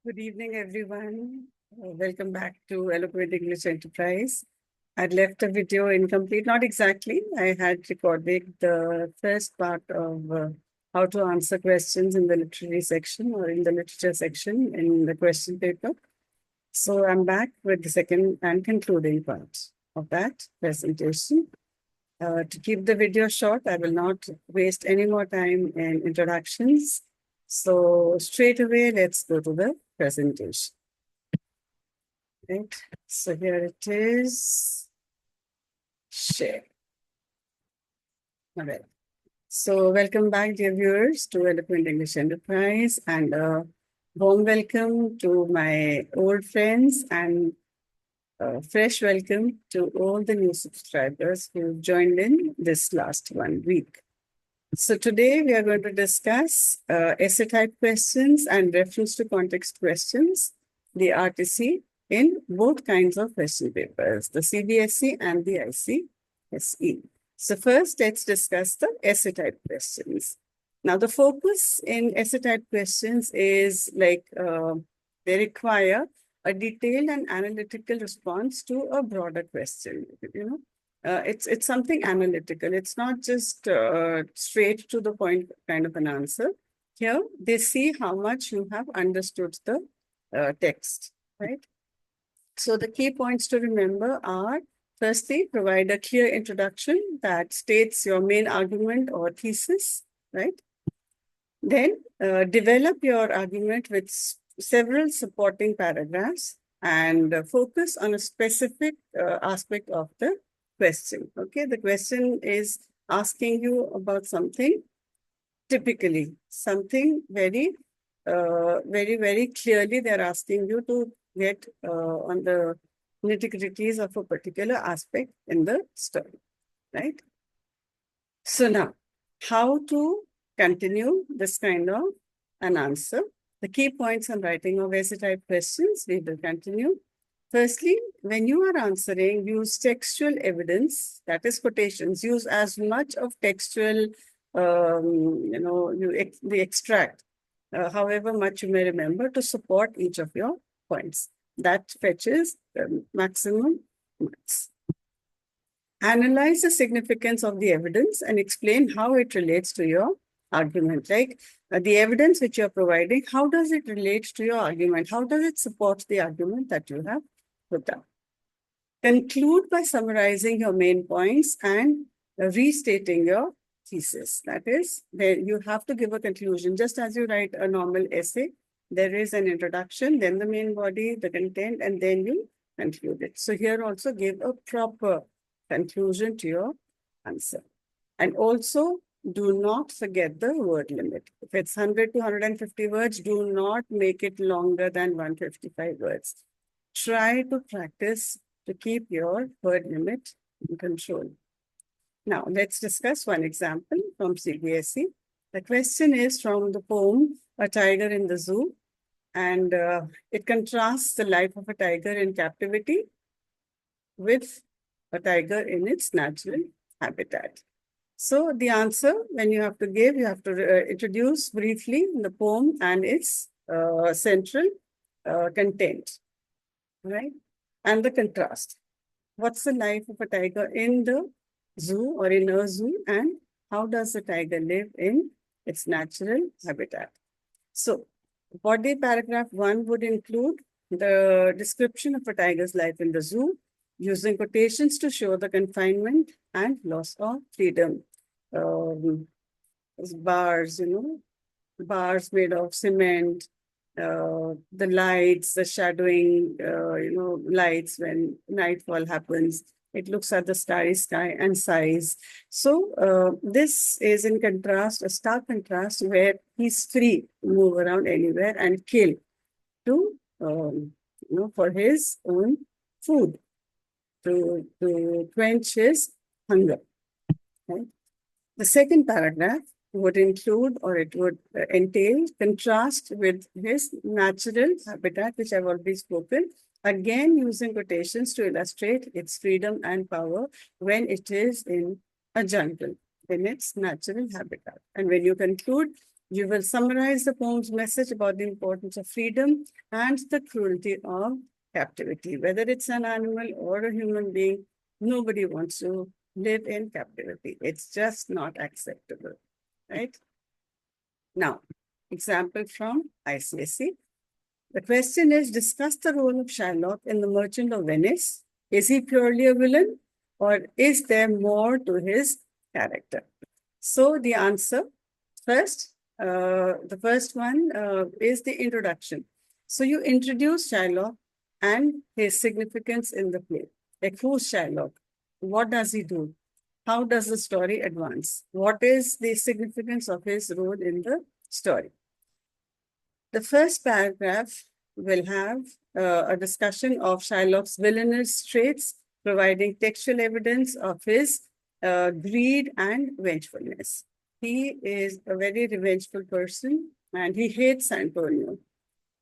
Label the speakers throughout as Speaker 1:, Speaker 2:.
Speaker 1: Good evening, everyone. Welcome back to Eloquent English Enterprise. I'd left the video incomplete, not exactly. I had recorded the first part of how to answer questions in the literary section or in the literature section in the question paper. So I'm back with the second and concluding part of that presentation. To keep the video short, I will not waste any more time in introductions. So straight away, let's go to the presentation. Right. So here it is. Share. All right. So welcome back, dear viewers, to Eloquent English Enterprise, and a warm welcome to my old friends and fresh welcome to all the new subscribers who joined in this last 1 week. So today we are going to discuss essay type questions and reference to context questions, the RTC, in both kinds of question papers, the CBSE and the ICSE. So first, let's discuss the essay type questions. Now, the focus in essay type questions is like they require a detailed and analytical response to a broader question, it's something analytical. It's not just straight to the point kind of an answer. Here, they see how much you have understood the text, right? So the key points to remember are, firstly, provide a clear introduction that states your main argument or thesis, right? Then develop your argument with several supporting paragraphs and focus on a specific aspect of the question. Okay, the question is asking you about something, typically something very, very clearly. They're asking you to get on the nitty-gritties of a particular aspect in the story, right? So now, how to continue this kind of an answer? The key points on writing of essay type questions, we will continue. Firstly, when you are answering, use textual evidence, that is quotations. Use as much of textual, the extract, however much you may remember, to support each of your points. That fetches maximum marks. Analyze the significance of the evidence and explain how it relates to your argument. Like the evidence which you're providing, how does it relate to your argument? How does it support the argument that you have put up? Conclude by summarizing your main points and restating your thesis. That is, you have to give a conclusion. Just as you write a normal essay, there is an introduction, then the main body, the content, and then you conclude it. So here also give a proper conclusion to your answer. And also, do not forget the word limit. If it's 100 to 150 words, do not make it longer than 155 words. Try to practice to keep your word limit in control. Now, let's discuss one example from CBSE. The question is from the poem, A Tiger in the Zoo, and it contrasts the life of a tiger in captivity with a tiger in its natural habitat. So the answer, when you have to give, you have to introduce briefly the poem and its central content, right? And the contrast. What's the life of a tiger in the zoo or in a zoo, and how does the tiger live in its natural habitat? So body paragraph 1 would include the description of a tiger's life in the zoo, using quotations to show the confinement and loss of freedom. Bars, bars made of cement, the lights, the shadowing, lights when nightfall happens. It looks at the starry sky and sighs. So this is in contrast, a stark contrast, where he's free to move around anywhere and kill to, for his own food, to quench his hunger. Right? The second paragraph would include, or it would entail, contrast with his natural habitat, which I've already spoken, again using quotations to illustrate its freedom and power when it is in a jungle, in its natural habitat. And when you conclude, You will summarize the poem's message about the importance of freedom and the cruelty of captivity. Whether it's an animal or a human being, nobody wants to live in captivity. It's just not acceptable, right? Now, example from ICSE. The question is, discuss the role of Shylock in The Merchant of Venice. Is he purely a villain, or is there more to his character? So the answer, first, the first one is the introduction. So you introduce Shylock and his significance in the play. Like, who's Shylock? What does he do? How does the story advance? What is the significance of his role in the story? The first paragraph will have a discussion of Shylock's villainous traits, providing textual evidence of his greed and vengefulness. He is a very revengeful person and he hates Antonio,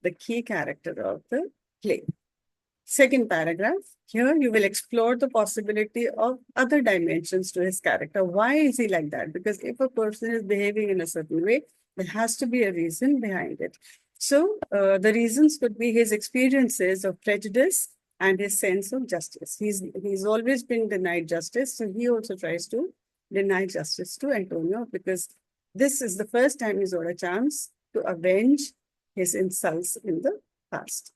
Speaker 1: the key character of the play. Second paragraph, here you will explore the possibility of other dimensions to his character. Why is he like that? Because if a person is behaving in a certain way, there has to be a reason behind it. So the reasons could be his experiences of prejudice and his sense of justice. He's always been denied justice, so he also tries to deny justice to Antonio because this is the first time he's got a chance to avenge his insults in the past.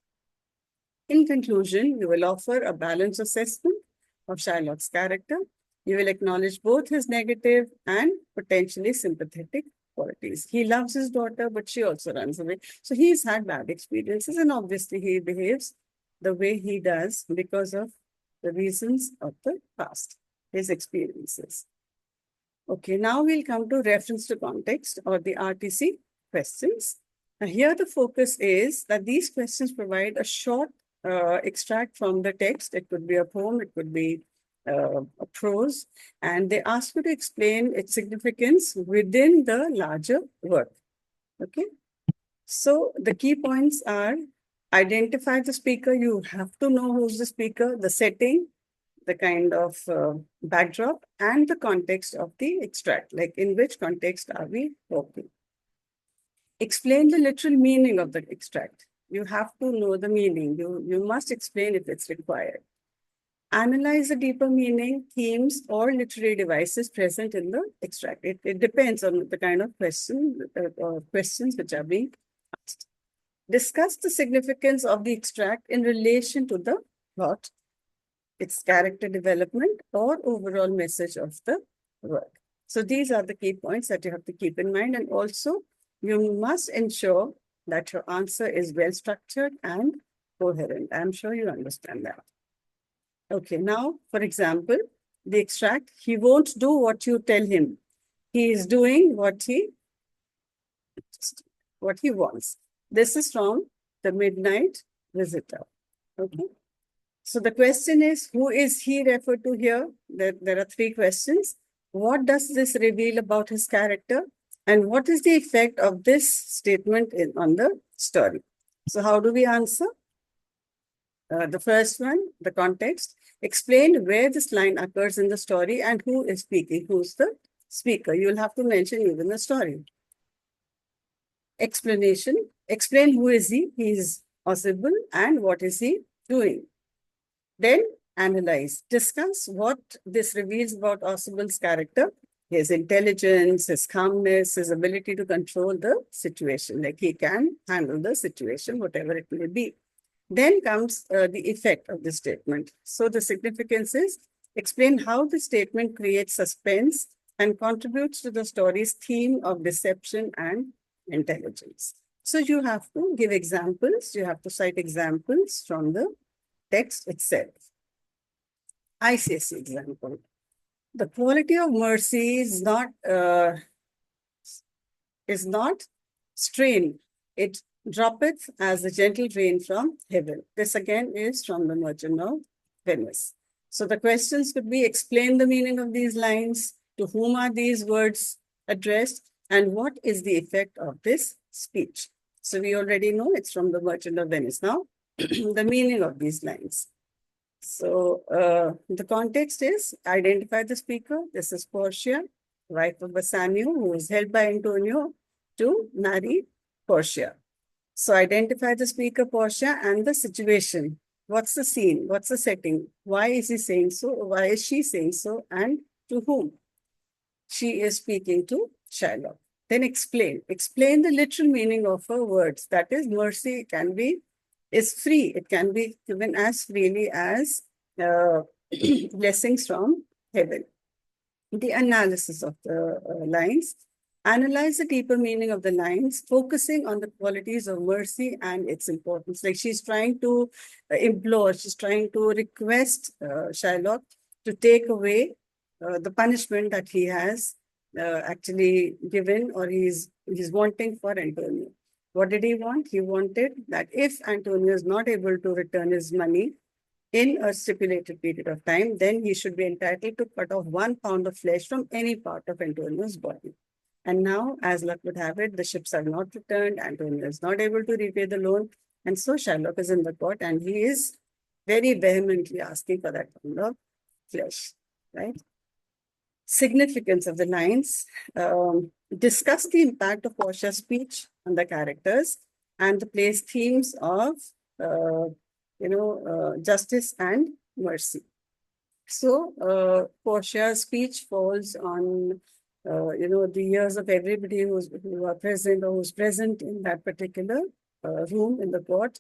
Speaker 1: In conclusion, you will offer a balanced assessment of Shylock's character. You will acknowledge both his negative and potentially sympathetic qualities. He loves his daughter, but she also runs away. So he's had bad experiences, and obviously he behaves the way he does because of the reasons of the past, his experiences. Okay, now we'll come to reference to context or the RTC questions. Now here the focus is that these questions provide a short extract from the text. It could be a poem, it could be a prose, and they ask you to explain its significance within the larger work. Okay, so the key points are identify the speaker. You have to know who's the speaker, the setting, the kind of backdrop, and the context of the extract, like in which context are we talking. Explain the literal meaning of the extract. You have to know the meaning. You must explain if it's required. Analyze the deeper meaning, themes, or literary devices present in the extract. It depends on the kind of question or questions which are being asked. Discuss the significance of the extract in relation to the plot, its character development, or overall message of the work. So these are the key points that you have to keep in mind. And also, you must ensure that your answer is well structured and coherent. I'm sure you understand that. Okay, now, for example, the extract, he won't do what you tell him. He is doing what he wants. This is from The Midnight Visitor. Okay. So the question is, who is he referred to here? There are three questions. What does this reveal about his character? And what is the effect of this statement on the story? So how do we answer? The first one, the context. Explain where this line occurs in the story and who is speaking. Who's the speaker? You'll have to mention even the story. Explanation. Explain who is he. He is Osable and what is he doing. Then analyze. Discuss what this reveals about Osable's character. His intelligence, his calmness, his ability to control the situation. Like he can handle the situation, whatever it may be. Then comes the effect of the statement. So the significance is explain how the statement creates suspense and contributes to the story's theme of deception and intelligence. So you have to give examples. You have to cite examples from the text itself. ICSE example. The quality of mercy is not strain. It droppeth as a gentle rain from heaven. This again is from The Merchant of Venice. So the questions could be explain the meaning of these lines, to whom are these words addressed, and what is the effect of this speech. So we already know it's from The Merchant of Venice. Now, the meaning of these lines. So the context is identify the speaker. This is Portia, wife of Bassanio, who is held by Antonio to marry Portia. So identify the speaker, Portia, and the situation. What's the scene? What's the setting? Why is he saying so? Why is she saying so? And to whom? She is speaking to Shylock. Then explain. Explain the literal meaning of her words. That is, mercy is free. It can be given as freely as blessings from heaven. The analysis of the lines. Analyze the deeper meaning of the lines, focusing on the qualities of mercy and its importance. Like she's trying to implore, she's trying to request Shylock to take away the punishment that he has actually given, or he's wanting for Antonio. What did he want? He wanted that if Antonio is not able to return his money in a stipulated period of time, then he should be entitled to cut off 1 pound of flesh from any part of Antonio's body. And now, as luck would have it, the ships are not returned. Antonio is not able to repay the loan. And so Shylock is in the court and he is very vehemently asking for that pound of flesh, right? Significance of the lines. Discuss the impact of Portia's speech on the characters and the play's themes of, justice and mercy. So Portia's speech falls on the years of everybody who are present or who's present in that particular room in the court.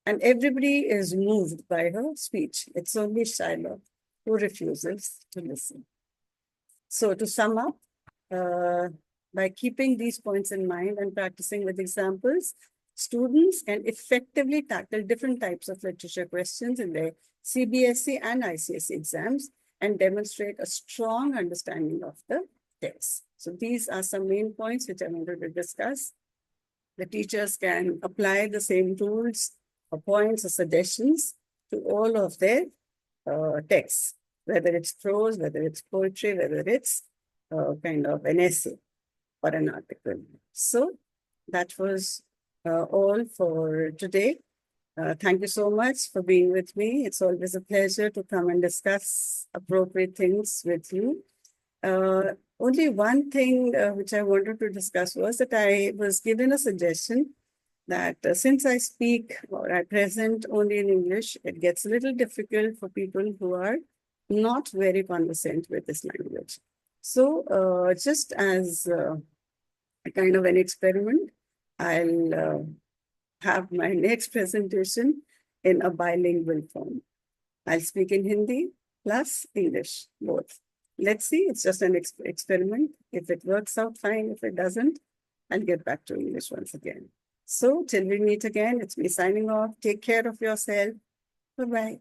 Speaker 1: And everybody is moved by her speech. It's only Shylock who refuses to listen. So to sum up, by keeping these points in mind and practicing with examples, students can effectively tackle different types of literature questions in their CBSE and ICSE exams and demonstrate a strong understanding of the text. So these are some main points which I wanted to discuss. The teachers can apply the same rules or points or suggestions to all of their texts, whether it's prose, whether it's poetry, whether it's kind of an essay or an article. So that was all for today. Thank you so much for being with me. It's always a pleasure to come and discuss appropriate things with you. Only one thing which I wanted to discuss was that I was given a suggestion that since I speak or I present only in English, it gets a little difficult for people who are not very conversant with this language. So just as a kind of an experiment, I'll have my next presentation in a bilingual form. I'll speak in Hindi plus English, both. Let's see, it's just an experiment. If it works out, fine. If it doesn't, I'll get back to English once again. So till we meet again, it's me signing off. Take care of yourself. Bye-bye.